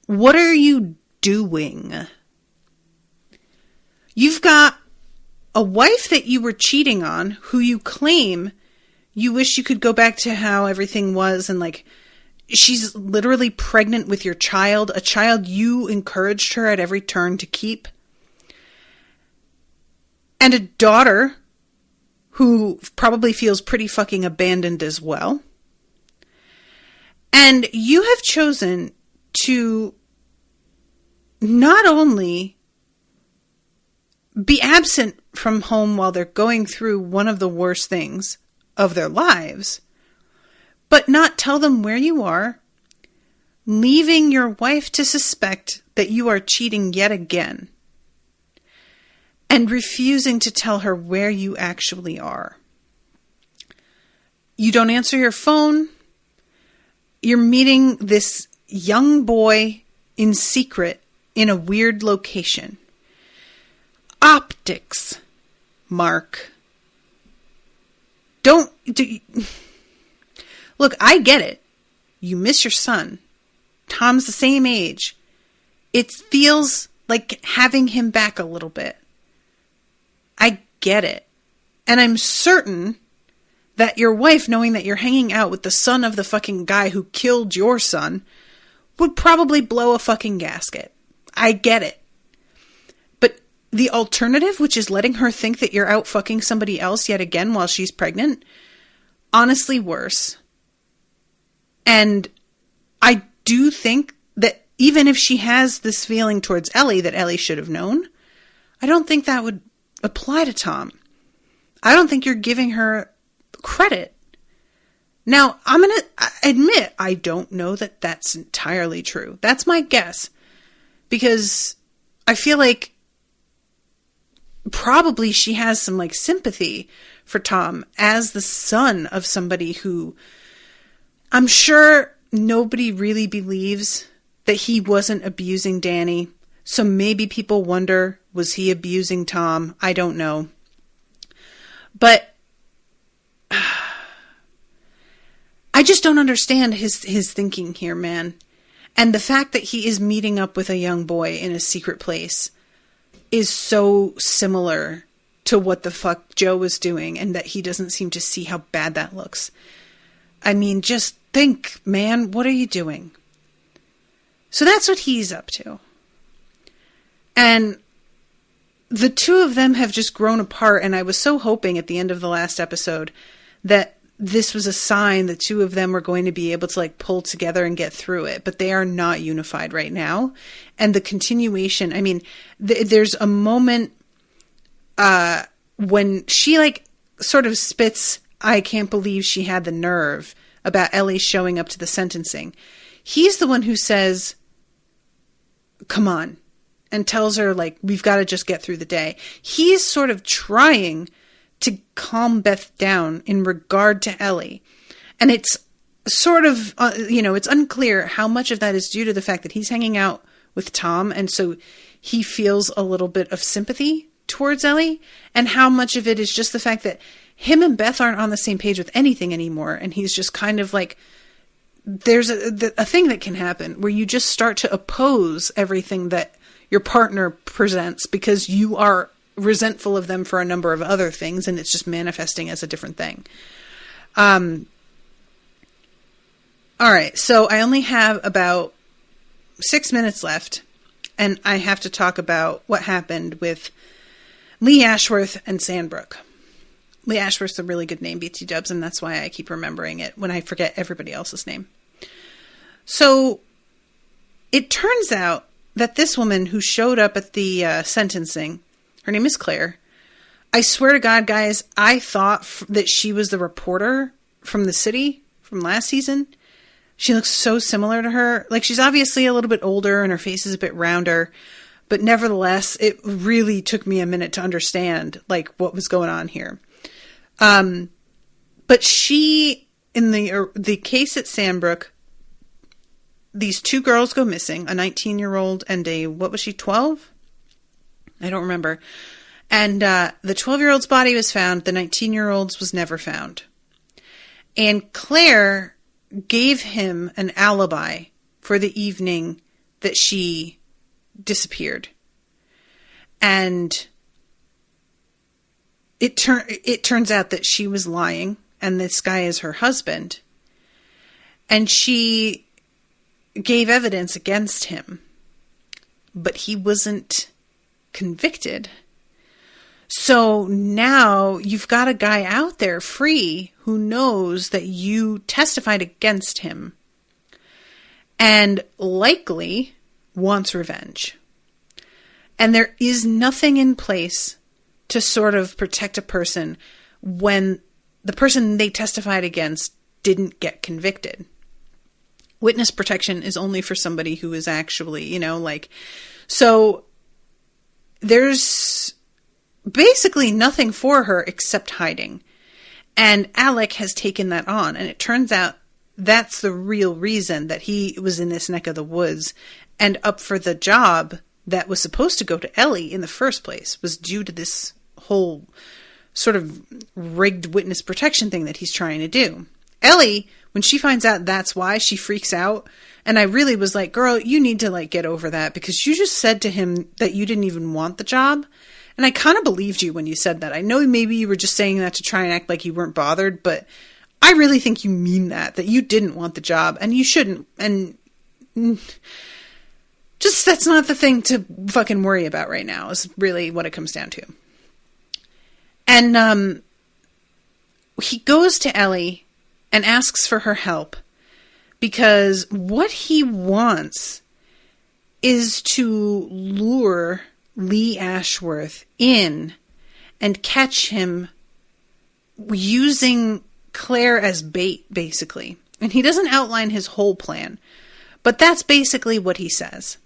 [SPEAKER 2] What are you doing? You've got a wife that you were cheating on, who you claim you wish you could go back to how everything was, and like, she's literally pregnant with your child, a child you encouraged her at every turn to keep. And a daughter who probably feels pretty fucking abandoned as well. And you have chosen to not only be absent from home while they're going through one of the worst things of their lives, but not tell them where you are, leaving your wife to suspect that you are cheating yet again, and refusing to tell her where you actually are. You don't answer your phone. You're meeting this young boy in secret in a weird location. Optics, Mark. Look, I get it. You miss your son. Tom's the same age. It feels like having him back a little bit. I get it. And I'm certain that your wife, knowing that you're hanging out with the son of the fucking guy who killed your son, would probably blow a fucking gasket. I get it. But the alternative, which is letting her think that you're out fucking somebody else yet again while she's pregnant, honestly worse. And I do think that even if she has this feeling towards Ellie that Ellie should have known, I don't think that would apply to Tom. I don't think you're giving her credit. Now, I'm going to admit I don't know that that's entirely true. That's my guess. Because I feel like probably she has some like sympathy for Tom as the son of somebody who I'm sure nobody really believes that he wasn't abusing Danny. So maybe people wonder, was he abusing Tom? I don't know. But I just don't understand his thinking here, man. And the fact that he is meeting up with a young boy in a secret place is so similar to what the fuck Joe was doing, and that he doesn't seem to see how bad that looks. I mean, just think, man, what are you doing? So that's what he's up to. And the two of them have just grown apart, and I was so hoping at the end of the last episode that this was a sign the two of them were going to be able to like pull together and get through it, but they are not unified right now. And the continuation, I mean, there's a moment when she like sort of spits, I can't believe she had the nerve about Ellie showing up to the sentencing. He's the one who says, come on, and tells her like, we've got to just get through the day. He's sort of trying to calm Beth down in regard to Ellie. And it's sort of, it's unclear how much of that is due to the fact that he's hanging out with Tom, and so he feels a little bit of sympathy towards Ellie, and how much of it is just the fact that him and Beth aren't on the same page with anything anymore, and he's just kind of like, there's a thing that can happen where you just start to oppose everything that your partner presents because you are resentful of them for a number of other things, and it's just manifesting as a different thing. All right, so I only have about 6 minutes left, and I have to talk about what happened with Lee Ashworth and Sandbrook. Lee Ashworth's a really good name, BT Dubs, and that's why I keep remembering it when I forget everybody else's name. So it turns out that this woman who showed up at the sentencing, her name is Claire. I swear to God, guys, I thought that she was the reporter from the city from last season. She looks so similar to her. Like, she's obviously a little bit older and her face is a bit rounder. But nevertheless, it really took me a minute to understand, like, what was going on here. But she, in the case at Sandbrook, these two girls go missing, a 19-year-old and what was she, 12? I don't remember. And the 12-year-old's body was found. The 19-year-old's was never found. And Claire gave him an alibi for the evening that she disappeared. And it turns out that she was lying, and this guy is her husband. And she gave evidence against him, but he wasn't convicted. So now you've got a guy out there free who knows that you testified against him and likely wants revenge. And there is nothing in place to sort of protect a person when the person they testified against didn't get convicted. Witness protection is only for somebody who is actually, so there's basically nothing for her except hiding. And Alec has taken that on. And it turns out that's the real reason that he was in this neck of the woods and up for the job that was supposed to go to Ellie in the first place, was due to this whole sort of rigged witness protection thing that he's trying to do. Ellie, when she finds out that's why, she freaks out. And I really was like, girl, you need to get over that, because you just said to him that you didn't even want the job. And I kind of believed you when you said that. I know maybe you were just saying that to try and act like you weren't bothered, but I really think you mean that you didn't want the job and you shouldn't. And just, that's not the thing to fucking worry about right now, is really what it comes down to. And he goes to Ellie and asks for her help, because what he wants is to lure Lee Ashworth in and catch him using Claire as bait, basically. And he doesn't outline his whole plan, but that's basically what he says.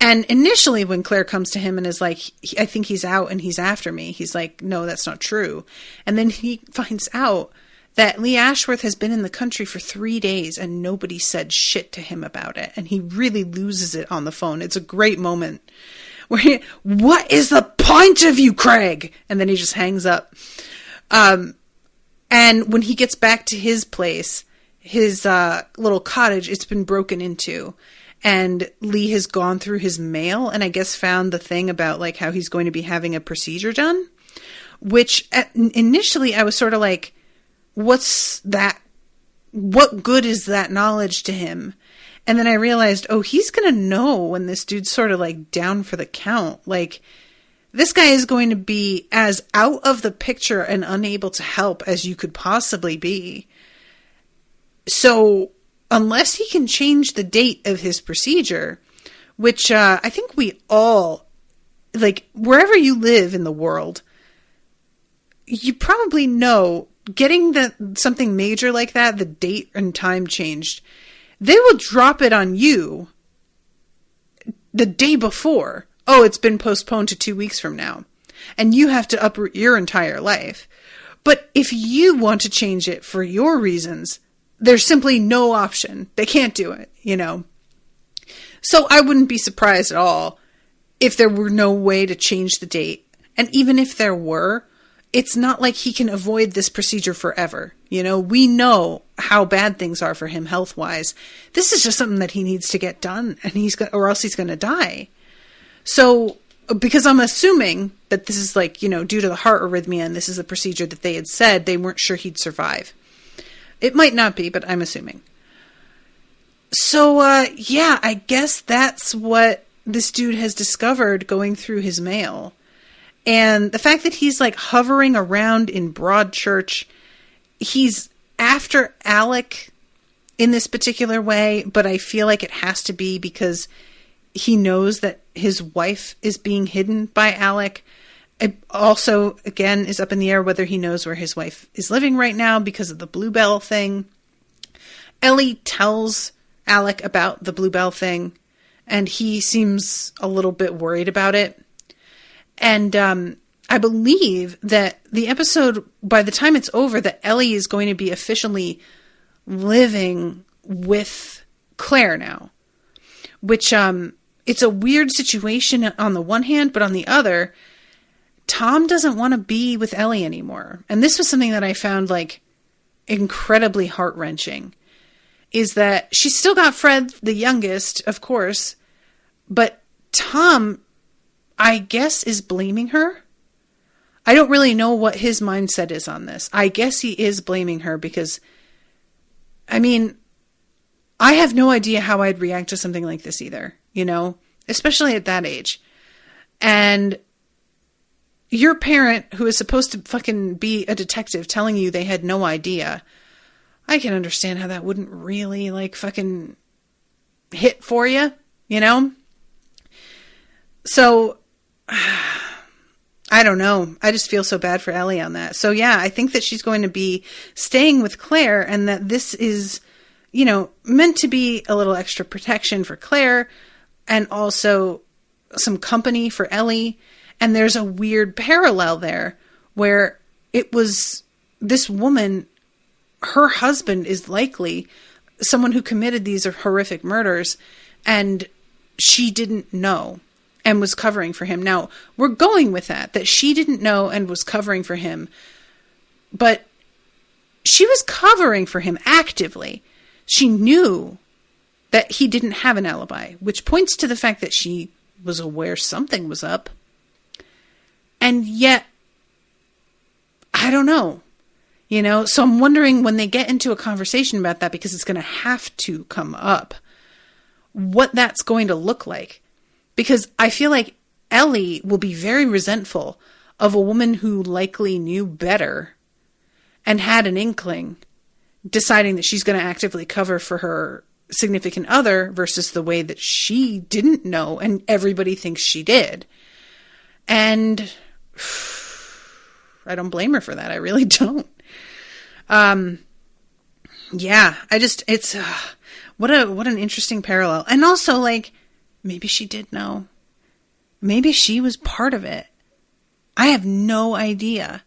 [SPEAKER 2] And initially when Claire comes to him and is like, I think he's out and he's after me, he's like, no, that's not true. And then he finds out that Lee Ashworth has been in the country for 3 days and nobody said shit to him about it. And he really loses it on the phone. It's a great moment where what is the point of you, Craig? And then he just hangs up. And when he gets back to his place, his little cottage, it's been broken into. And Lee has gone through his mail and I guess found the thing about how he's going to be having a procedure done. Which initially I was sort of like, what's that? What good is that knowledge to him? And then I realized, he's going to know when this dude's sort of down for the count. This guy is going to be as out of the picture and unable to help as you could possibly be. So unless he can change the date of his procedure, which I think we all, wherever you live in the world, you probably know getting something major like that, the date and time changed, they will drop it on you the day before. Oh, it's been postponed to 2 weeks from now. And you have to uproot your entire life. But if you want to change it for your reasons, there's simply no option. They can't do it, So I wouldn't be surprised at all if there were no way to change the date. And even if there were, it's not like he can avoid this procedure forever. We know how bad things are for him health-wise. This is just something that he needs to get done, and or else he's going to die. So, because I'm assuming that this is due to the heart arrhythmia, and this is a procedure that they had said they weren't sure he'd survive. It might not be, but I'm assuming. So, I guess that's what this dude has discovered going through his mail. And the fact that he's hovering around in Broadchurch, he's after Alec in this particular way, but I feel like it has to be because he knows that his wife is being hidden by Alec. It also, again, is up in the air whether he knows where his wife is living right now because of the Bluebell thing. Ellie tells Alec about the Bluebell thing, and he seems a little bit worried about it. And I believe that the episode, by the time it's over, that Ellie is going to be officially living with Claire now. Which, it's a weird situation on the one hand, but on the other, Tom doesn't want to be with Ellie anymore. And this was something that I found, incredibly heart-wrenching. Is that she's still got Fred, the youngest, of course, but Tom, I guess, is blaming her. I don't really know what his mindset is on this. I guess he is blaming her because, I have no idea how I'd react to something like this either, especially at that age. And your parent, who is supposed to fucking be a detective, telling you they had no idea, I can understand how that wouldn't really, fucking hit for you, So, I don't know. I just feel so bad for Ellie on that. So yeah, I think that she's going to be staying with Claire, and that this is, you know, meant to be a little extra protection for Claire and also some company for Ellie. And there's a weird parallel there where it was this woman, her husband is likely someone who committed these horrific murders, and she didn't know and was covering for him. Now, we're going with that she didn't know and was covering for him, but she was covering for him actively. She knew that he didn't have an alibi, which points to the fact that she was aware something was up. And yet, I don't know, you know, so I'm wondering when they get into a conversation about that, because it's going to have to come up, what that's going to look like. Because I feel like Ellie will be very resentful of a woman who likely knew better and had an inkling, deciding that she's going to actively cover for her significant other versus the way that she didn't know and everybody thinks she did. And I don't blame her for that. I really don't. Yeah, it's what an interesting parallel. And also, like, maybe she did know. Maybe she was part of it. I have no idea.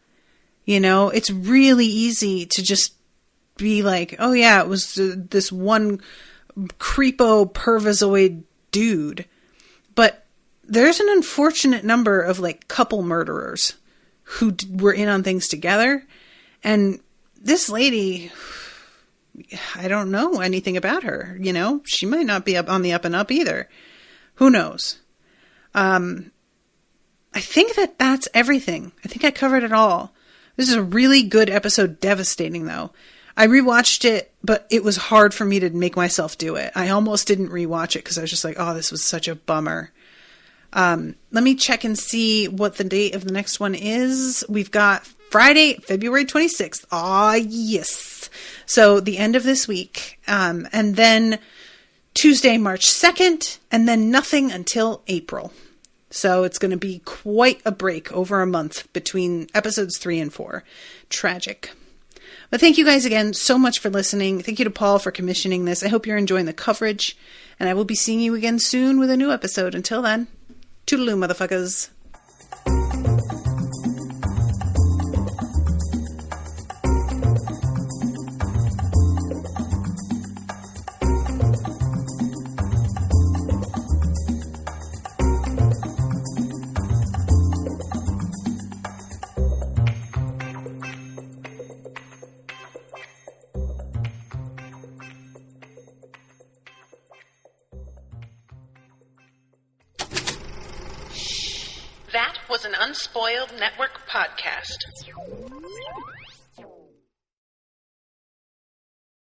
[SPEAKER 2] You know, it's really easy to just be like, oh yeah, it was this one creepo pervisoid dude. But there's an unfortunate number of like couple murderers who were in on things together. And this lady, I don't know anything about her. You know, she might not be up on the up and up either. Who knows? I think that's everything. I think I covered it all. This is a really good episode. Devastating, though. I rewatched it, but it was hard for me to make myself do it. I almost didn't rewatch it because I was just like, oh, this was such a bummer. Let me check and see what the date of the next one is. We've got Friday, February 26th. Ah, yes. So the end of this week. And then Tuesday, March 2nd, and then nothing until April. So it's going to be quite a break, over a month between episodes 3 and 4. Tragic. But thank you guys again so much for listening. Thank you to Paul for commissioning this. I hope you're enjoying the coverage, and I will be seeing you again soon with a new episode. Until then, toodaloo, motherfuckers.
[SPEAKER 1] That was an Unspoiled Network podcast.